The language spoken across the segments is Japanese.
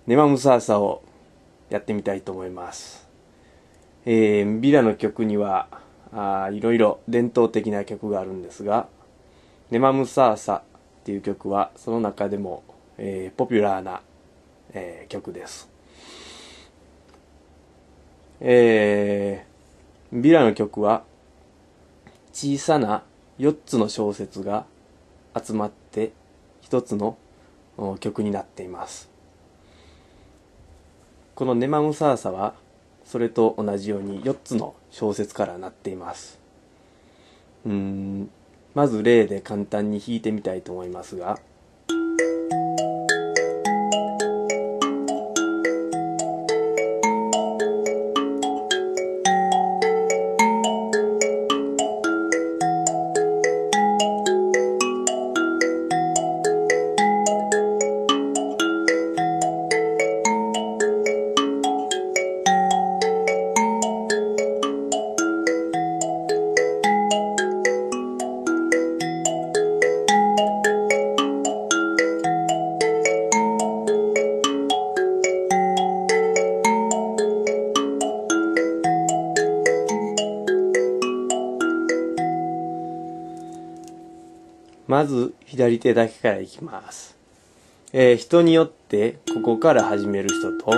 ネマムサーサをやってみたいと思います。ビラの曲にはいろいろ伝統的な曲があるんですが、ネマムサーサっていう曲はその中でも、ポピュラーな、曲です。ビラの曲は小さな4つの小節が集まって1つの曲になっています。このネマムサーサはそれと同じように4つの小節からなっています。まず例で簡単に弾いてみたいと思いますが、まず左手だけからいきます。人によってここから始める人と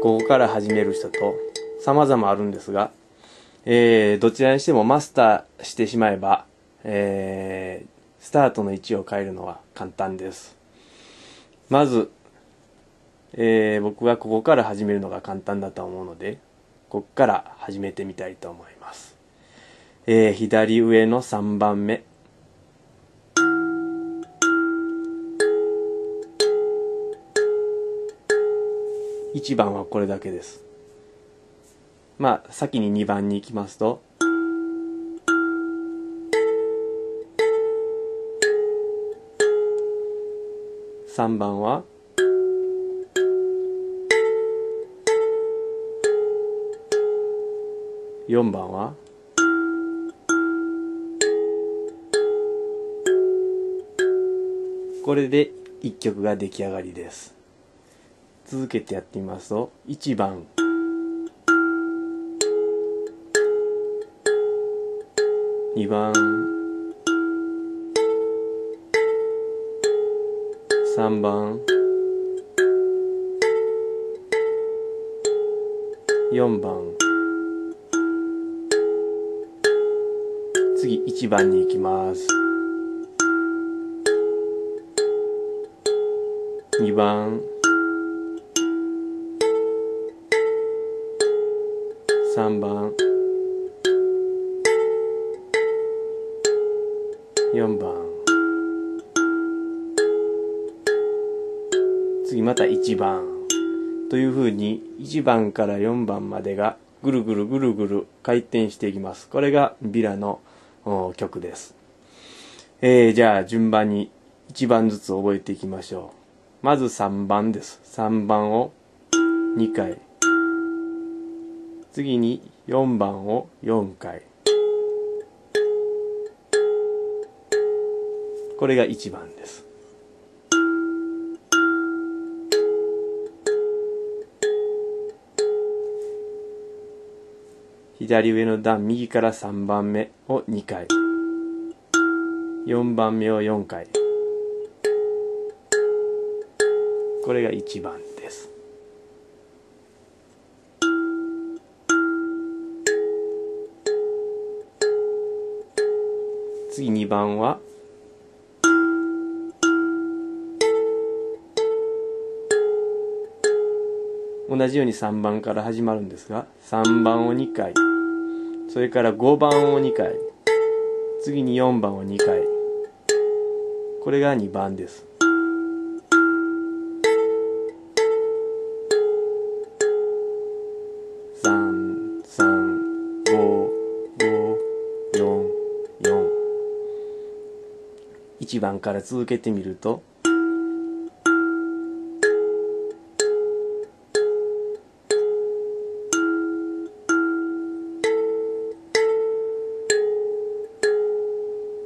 ここから始める人と様々あるんですが、どちらにしてもマスターしてしまえば、スタートの位置を変えるのは簡単です。まず、僕はここから始めるのが簡単だと思うので、ここから始めてみたいと思います。左上の3番目。1番はこれだけです。先に2番に行きますと、3番は4番はこれで1曲が出来上がりです。続けてやってみますと、1番、2番、3番、4番、次1番に行きます。2番、3番、4番、次また1番というふうに1番から4番までがぐるぐるぐるぐる回転していきます。これがビラの曲です。じゃあ順番に1番ずつ覚えていきましょう。まず3番です。3番を2回。次に4番を4回。これが1番です。左上の段右から3番目を2回。4番目を4回。これが1番です。次2番は同じように3番から始まるんですが、3番を2回、それから5番を2回、次に4番を2回、これが2番です。3、3、5、5、4、4。1番から続けてみると、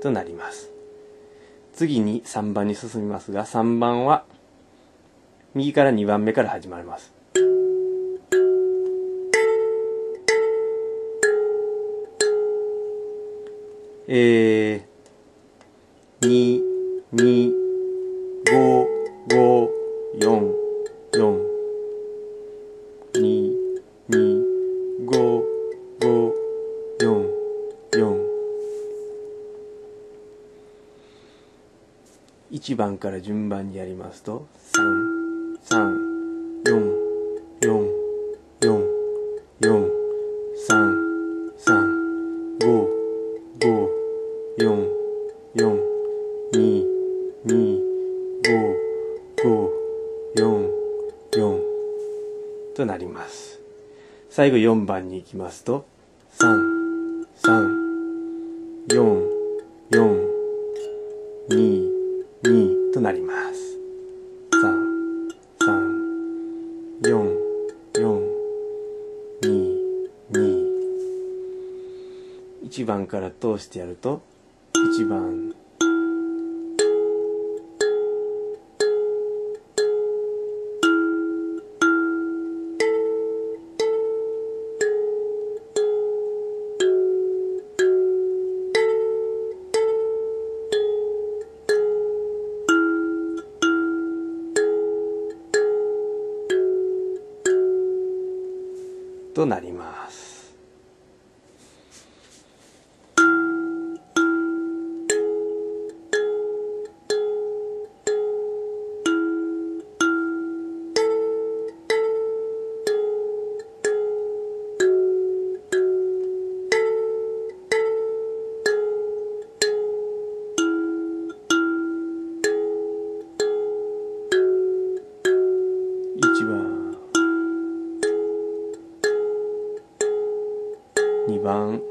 となります。次に3番に進みますが、3番は右から2番目から始まります。2、2、5、5、4、4、2、2、5、5、4、4。1番から順番にやりますと、3、3、4、4、4、4、3、3、5、5、4、4、2、2、5、5、4、4となります。最後4番に行きますと、3、3、4、4、2、2となります。3、3、4、4、2、2。1番から通してやると、1番、となります。1番、2番、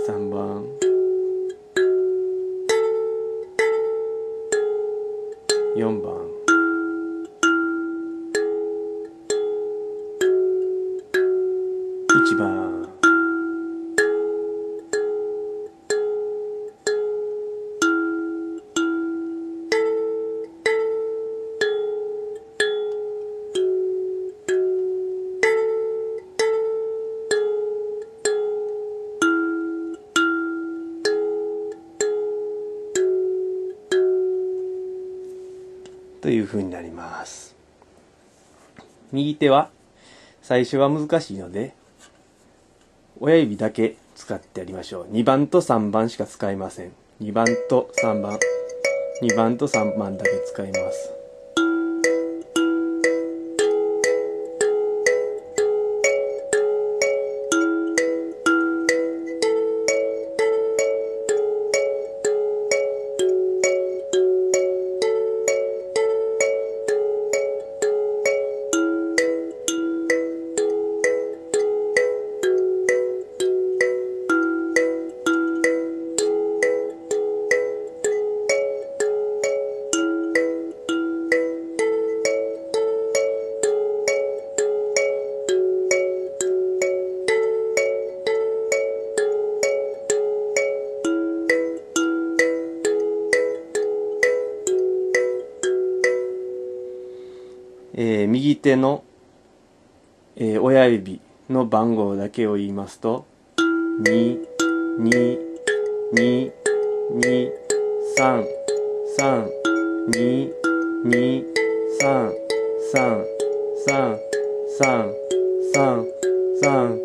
3番、4番、1番、という風になります。右手は最初は難しいので親指だけ使ってやりましょう。2番と3番しか使いません。2番と3番、2番と3番だけ使います。右手の、親指の番号だけを言いますと、2、2、2、2、3、3、2、2、3、3、3、3、3、3、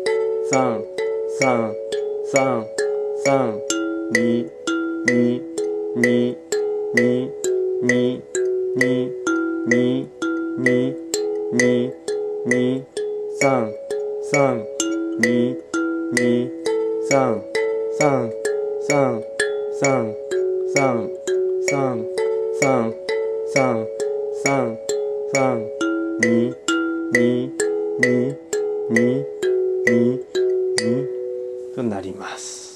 3、3、3、3、2、2、2、2、2、2、2、2、2、2、3、3、2、2、3、3、3、3、3、3、3、3、3、3、2、2、2、2、2、2となります。